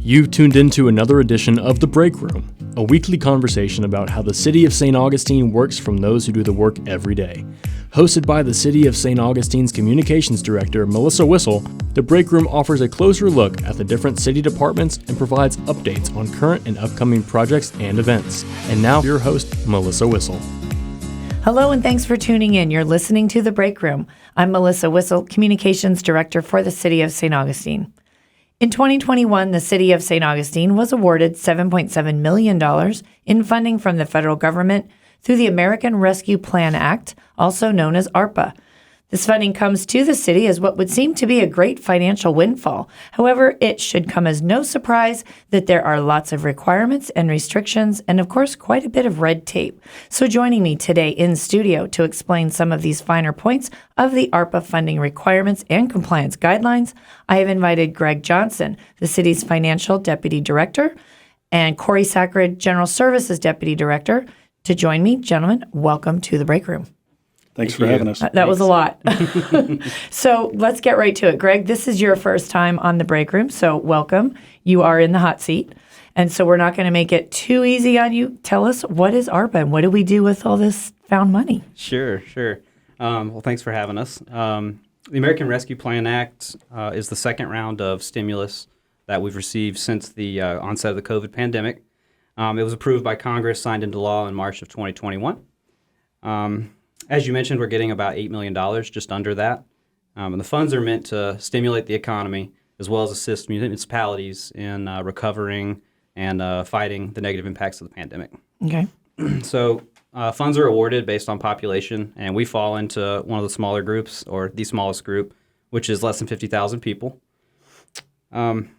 You've tuned into another edition of The Break Room, a weekly conversation about how the City of St. Augustine works from those who do the work every day. Hosted by the City of St. Augustine's Communications Director, Melissa Whistle, The Break Room offers a closer look at the different city departments and provides updates on current and upcoming projects and events. And now, your host, Melissa Whistle. Hello and thanks for tuning in. You're listening to The Break Room. I'm Melissa Whistle, Communications Director for the City of St. Augustine. In 2021, the City of St. Augustine was awarded $7.7 million in funding from the federal government through the American Rescue Plan Act, also known as ARPA. This funding comes to the city as what would seem to be a great financial windfall. However, it should come as no surprise that there are lots of requirements and restrictions and, of course, quite a bit of red tape. So joining me today in studio to explain some of these finer points of the ARPA funding requirements and compliance guidelines, I have invited Greg Johnson, the city's Financial Deputy Director, and Corey Sacred, General Services Deputy Director, to join me. Gentlemen, welcome to the Break Room. Thanks for having us. That was a lot. So let's get right to it. Greg, this is your first time on the Break Room, so welcome. You are in the hot seat. And so we're not going to make it too easy on you. Tell us, what is ARPA and what do we do with all this found money? Sure. Well, thanks for having us. The American Rescue Plan Act is the second round of stimulus that we've received since the onset of the COVID pandemic. It was approved by Congress, signed into law in March of 2021. As you mentioned, we're getting about $8 million, just under that. And the funds are meant to stimulate the economy as well as assist municipalities in recovering and fighting the negative impacts of the pandemic. Okay. So funds are awarded based on population, and we fall into one of the smaller groups, or the smallest group, which is less than 50,000 people. And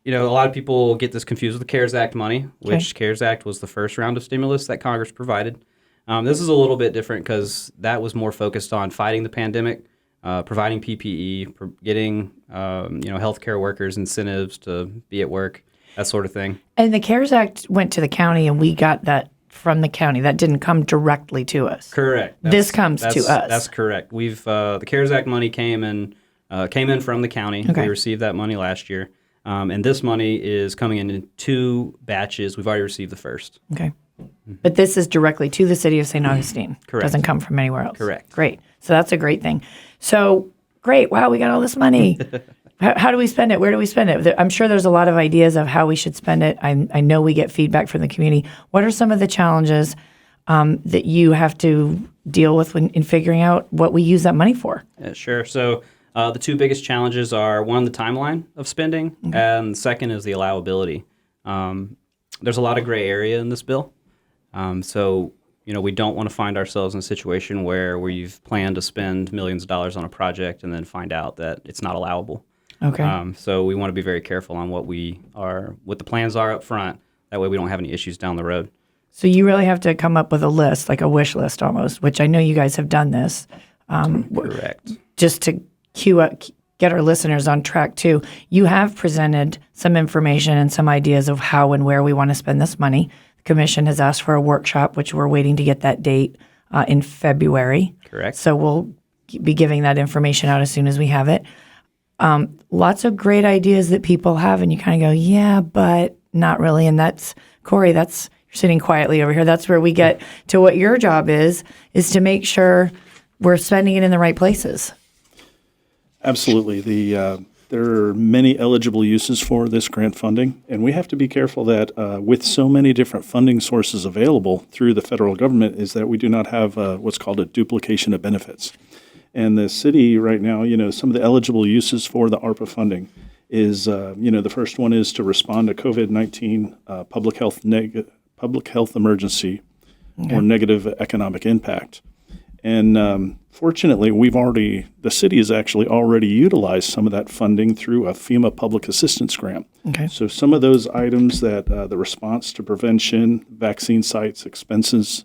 a lot of people get this confused with the CARES Act money, which CARES Act was the first round of stimulus that Congress provided. This is a little bit different because that was more focused on fighting the pandemic, providing PPE, getting healthcare workers incentives to be at work, that sort of thing. And the CARES Act went to the county, and we got that from the county. That didn't come directly to us. Correct. This comes to us. That's correct. We've the CARES Act money came in from the county. Okay. We received that money last year, and this money is coming in two batches. We've already received the first. Okay. But this is directly to the City of St. Augustine. Correct. Doesn't come from anywhere else. Correct. Great. So that's a great thing. So great. Wow, we got all this money. How do we spend it? Where do we spend it? I'm sure there's a lot of ideas of how we should spend it. I know we get feedback from the community. What are some of the challenges that you have to deal with in figuring out what we use that money for? Yeah, sure. So the two biggest challenges are, one, the timeline of spending, and the second is the allowability. There's a lot of gray area in this bill. So we don't want to find ourselves in a situation where we've planned to spend millions of dollars on a project and then find out that it's not allowable. Okay. So we want to be very careful on what the plans are up front. That way we don't have any issues down the road. So you really have to come up with a list, like a wish list almost, which I know you guys have done this. Correct. Just to get our listeners on track too. You have presented some information and some ideas of how and where we want to spend this money. The commission has asked for a workshop, which we're waiting to get that date in February. Correct. So we'll be giving that information out as soon as we have it. Lots of great ideas that people have, and you kind of go, yeah, but not really. And that's, Corey, you're sitting quietly over here. That's where we get to what your job is to make sure we're spending it in the right places. Absolutely. There are many eligible uses for this grant funding, and we have to be careful that with so many different funding sources available through the federal government is that we do not have what's called a duplication of benefits. And the city right now, some of the eligible uses for the ARPA funding is, the first one is to respond to COVID-19 public health emergency or negative economic impact. And fortunately, the city has actually already utilized some of that funding through a FEMA public assistance grant. Okay. So some of those items that the response to prevention, vaccine sites, expenses,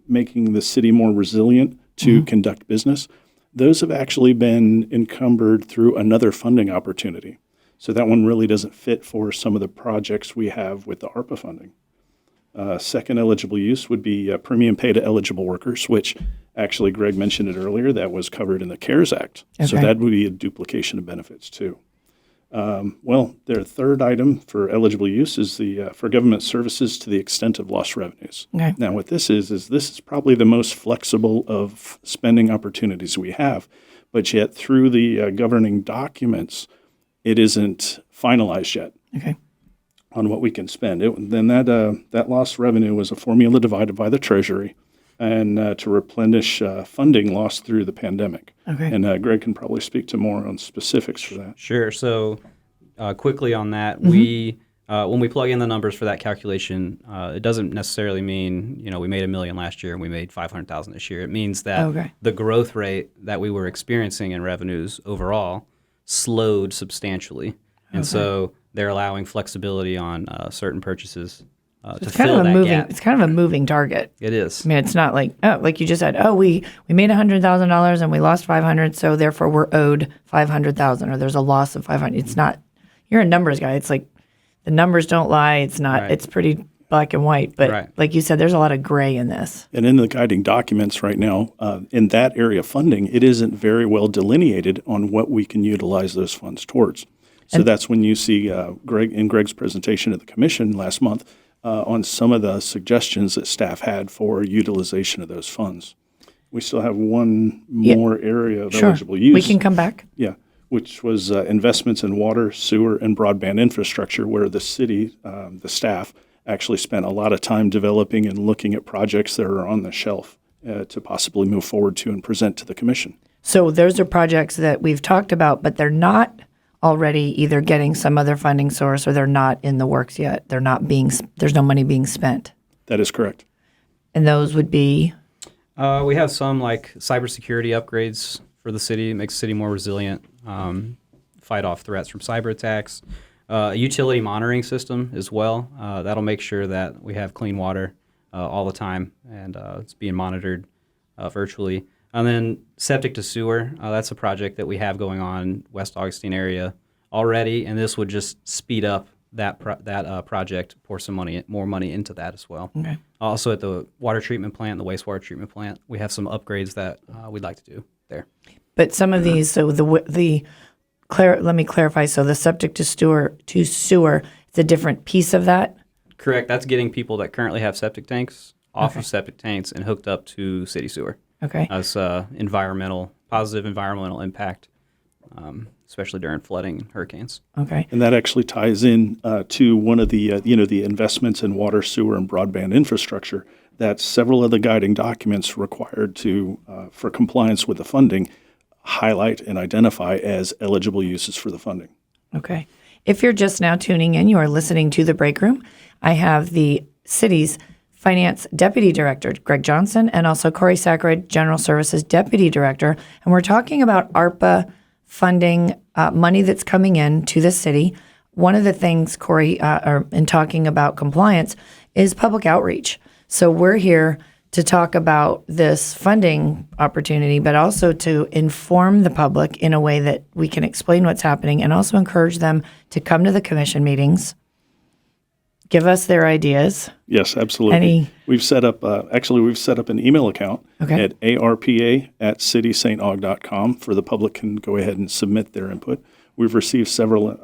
making the city more resilient to conduct business, those have actually been encumbered through another funding opportunity. So that one really doesn't fit for some of the projects we have with the ARPA funding. Second eligible use would be premium pay to eligible workers, which actually Greg mentioned it earlier, that was covered in the CARES Act. Okay. So that would be a duplication of benefits too. Well, their third item for eligible use is the for government services to the extent of lost revenues. Okay. Now, what this is this is probably the most flexible of spending opportunities we have, but yet through the governing documents, it isn't finalized yet Okay. on what we can spend. Then that lost revenue was a formula divided by the Treasury, and to replenish funding lost through the pandemic. Okay. And Greg can probably speak to more on specifics for that. Sure. So, quickly on that, we when we plug in the numbers for that calculation, it doesn't necessarily mean we made $1 million last year and we made $500,000 this year. It means that Okay. the growth rate that we were experiencing in revenues overall slowed substantially, and so they're allowing flexibility on certain purchases to It's kind fill of a that moving. gap. It's kind of a moving target. It is. I mean, it's not like you just said. Oh, we made $100,000 and we lost 500, so therefore we're owed 500,000, or there's a loss of 500. It's not. You're a numbers guy. It's like the numbers don't lie. It's not. Right. It's pretty black and white. But Right. like you said, there's a lot of gray in this. And in the guiding documents right now, in that area of funding, it isn't very well delineated on what we can utilize those funds towards. So that's when you see Greg's presentation at the commission last month on some of the suggestions that staff had for utilization of those funds. We still have one more area of eligible use. We can come back. Yeah, which was investments in water, sewer, and broadband infrastructure, where the city, the staff, actually spent a lot of time developing and looking at projects that are on the shelf to possibly move forward to and present to the commission. So those are projects that we've talked about, but they're not already either getting some other funding source or they're not in the works yet. They're not being. There's no money being spent, That is correct. and those would be. We have some like cybersecurity upgrades for the city. It makes the city more resilient, fight off threats from cyber attacks. A utility monitoring system as well. That'll make sure that we have clean water all the time, and it's being monitored virtually. And then septic to sewer, that's a project that we have going on in West Augustine area already, and this would just speed up that project, pour some more money into that as well. Okay. Also at the water treatment plant, the wastewater treatment plant, we have some upgrades that we'd like to do there. But some of these, so let me clarify. So the septic to sewer, it's a different piece of that. Correct. That's getting people that currently have septic tanks off of septic tanks and hooked up to city sewer. Okay. That's positive environmental impact, especially during flooding and hurricanes. Okay. And that actually ties in to one of the the investments in water, sewer, and broadband infrastructure that several of the guiding documents required to for compliance with the funding highlight and identify as eligible uses for the funding. Okay. If you're just now tuning in, you are listening to The Break Room. I have the city's Finance Deputy Director, Greg Johnson, and also Corey Sacred, General Services Deputy Director. And we're talking about ARPA funding, money that's coming in to the city. One of the things, Corey, in talking about compliance is public outreach. So we're here to talk about this funding opportunity, but also to inform the public in a way that we can explain what's happening and also encourage them to come to the commission meetings, give us their ideas. Yes, absolutely. We've set up an email account at arpa@citysaintaug.com for the public can go ahead and submit their input. We've received several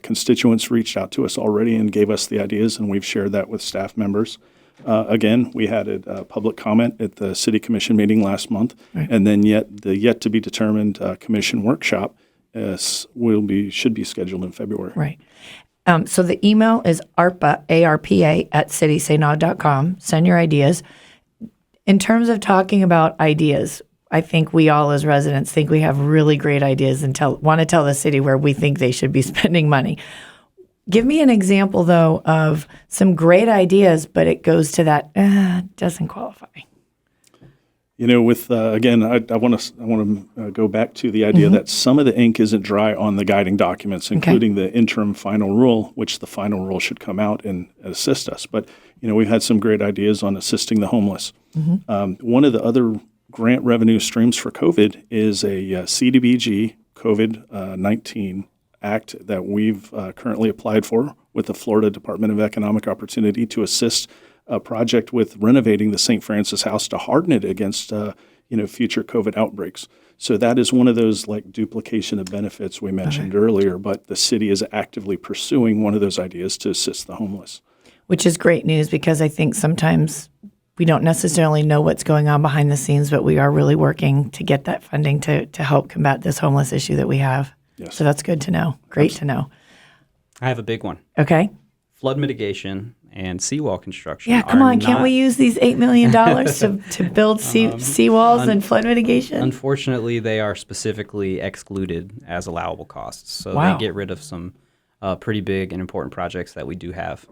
constituents reached out to us already and gave us the ideas, and we've shared that with staff members. Again, we had a public comment at the city commission meeting last month, and then the yet to be determined commission workshop should be scheduled in February. Right. So the email is ARPA, ARPA @citysaintaug.com. Send your ideas. In terms of talking about ideas, I think we all as residents think we have really great ideas and want to tell the city where we think they should be spending money. Give me an example, though, of some great ideas, but it goes to that doesn't qualify. Again, I want to go back to the idea that some of the ink isn't dry on the guiding documents, including the interim final rule, which the final rule should come out and assist us. But we've had some great ideas on assisting the homeless. One of the other grant revenue streams for COVID is a CDBG COVID-19 Act that we've currently applied for with the Florida Department of Economic Opportunity to assist a project with renovating the St. Francis House to harden it against future COVID outbreaks. So that is one of those like duplication of benefits we mentioned earlier, but the city is actively pursuing one of those ideas to assist the homeless. Which is great news because I think sometimes we don't necessarily know what's going on behind the scenes, but we are really working to get that funding to help combat this homeless issue that we have. Yes. So that's good to know. Great to know. I have a big one. Okay. Flood mitigation and seawall construction. Yeah, come are on. Can't not- we use these $8 million to build seawalls and flood mitigation? Unfortunately, they are specifically excluded as allowable costs. So Wow. they get rid of some pretty big and important projects that we do have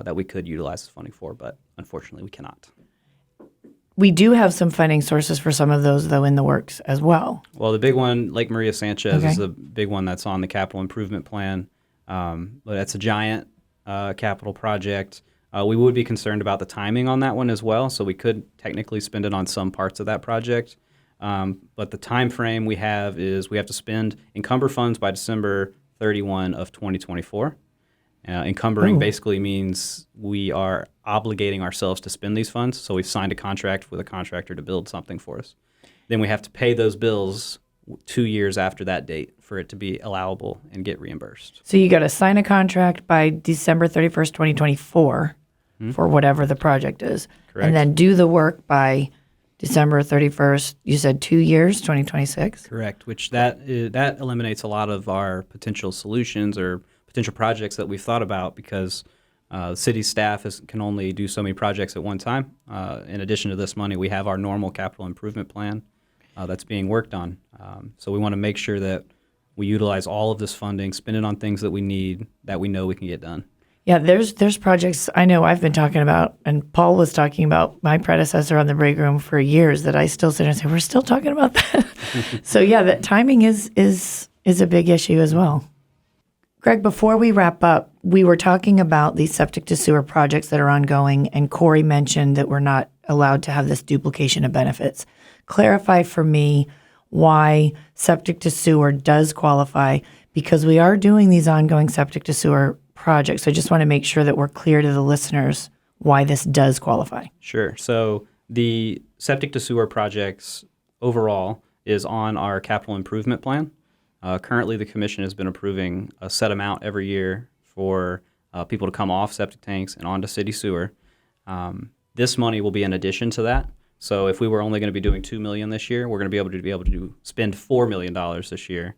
that we could utilize this funding for, but unfortunately we cannot. We do have some funding sources for some of those, though, in the works as well. Well, the big one, Lake Maria Sanchez, Okay. is a big one that's on the capital improvement plan. But that's a giant capital project. We would be concerned about the timing on that one as well, so we could technically spend it on some parts of that project. But the time frame we have is we have to encumber funds by December 31 of 2024. Encumbering basically means we are obligating ourselves to spend these funds, so we've signed a contract with a contractor to build something for us. Then we have to pay those bills 2 years after that date for it to be allowable and get reimbursed. So you got to sign a contract by December 31st, 2024 for whatever the project is. Correct. And then do the work by December 31st, you said 2 years, 2026? Correct, which that eliminates a lot of our potential solutions or potential projects that we've thought about because city staff can only do so many projects at one time. In addition to this money, we have our normal capital improvement plan that's being worked on. So we want to make sure that we utilize all of this funding, spend it on things that we need, that we know we can get done. Yeah, there's projects I know I've been talking about, and Paul was talking about, my predecessor on the break room for years, that I still sit and say, we're still talking about that. So yeah, that timing is a big issue as well. Greg, before we wrap up, we were talking about these septic to sewer projects that are ongoing, and Corey mentioned that we're not allowed to have this duplication of benefits. Clarify for me why septic to sewer does qualify, because we are doing these ongoing septic to sewer projects. So I just want to make sure that we're clear to the listeners why this does qualify. Sure. So the septic to sewer projects overall is on our capital improvement plan. Currently, the commission has been approving a set amount every year for people to come off septic tanks and onto city sewer. This money will be in addition to that. So if we were only going to be doing $2 million this year, we're going to be able to spend $4 million this year,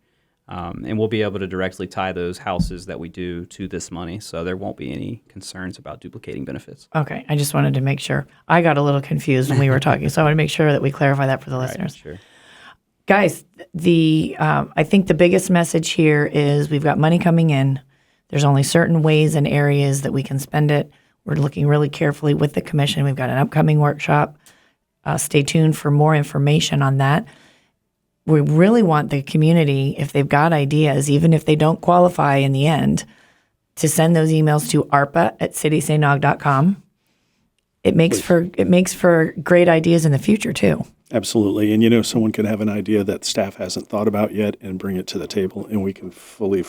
and we'll be able to directly tie those houses that we do to this money. So there won't be any concerns about duplicating benefits. Okay, I just wanted to make sure. I got a little confused when we were talking, so I want to make sure that we clarify that for the listeners. Sure. Guys, I think the biggest message here is we've got money coming in. There's only certain ways and areas that we can spend it. We're looking really carefully with the commission. We've got an upcoming workshop. Stay tuned for more information on that. We really want the community, if they've got ideas, even if they don't qualify in the end, to send those emails to arpa@citysanog.com. It makes for great ideas in the future too. Absolutely. And, someone could have an idea that staff hasn't thought about yet and bring it to the table, and we can fully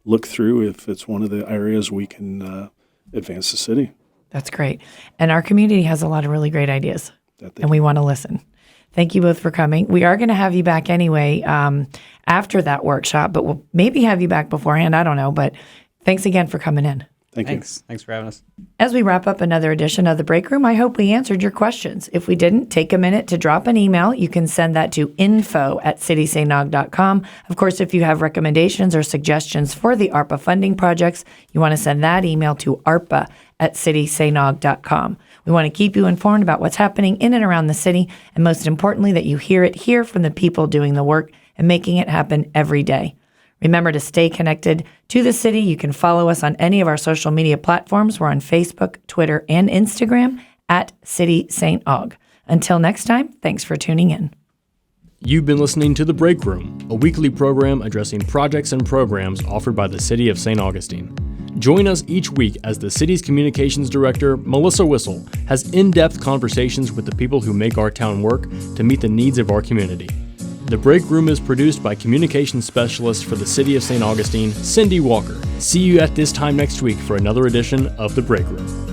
look through if it's one of the areas we can advance the city. That's great. And our community has a lot of really great ideas, and we want to listen. Thank you both for coming. We are going to have you back anyway after that workshop, but we'll maybe have you back beforehand. I don't know. But thanks again for coming in. Thanks for having us. As we wrap up another edition of The Break Room, I hope we answered your questions. If we didn't, take a minute to drop an email. You can send that to info@citysanog.com. Of course, if you have recommendations or suggestions for the ARPA funding projects, you want to send that email to arpa@citysanog.com. We want to keep you informed about what's happening in and around the city, and most importantly, that you hear it here from the people doing the work and making it happen every day. Remember to stay connected to the city. You can follow us on any of our social media platforms. We're on Facebook, Twitter, and Instagram @City St. Aug. Until next time, thanks for tuning in. You've been listening to The Break Room, a weekly program addressing projects and programs offered by the City of St. Augustine. Join us each week as the city's communications director, Melissa Wissel, has in-depth conversations with the people who make our town work to meet the needs of our community. The Break Room is produced by communications specialist for the City of St. Augustine, Cindy Walker. See you at this time next week for another edition of The Break Room.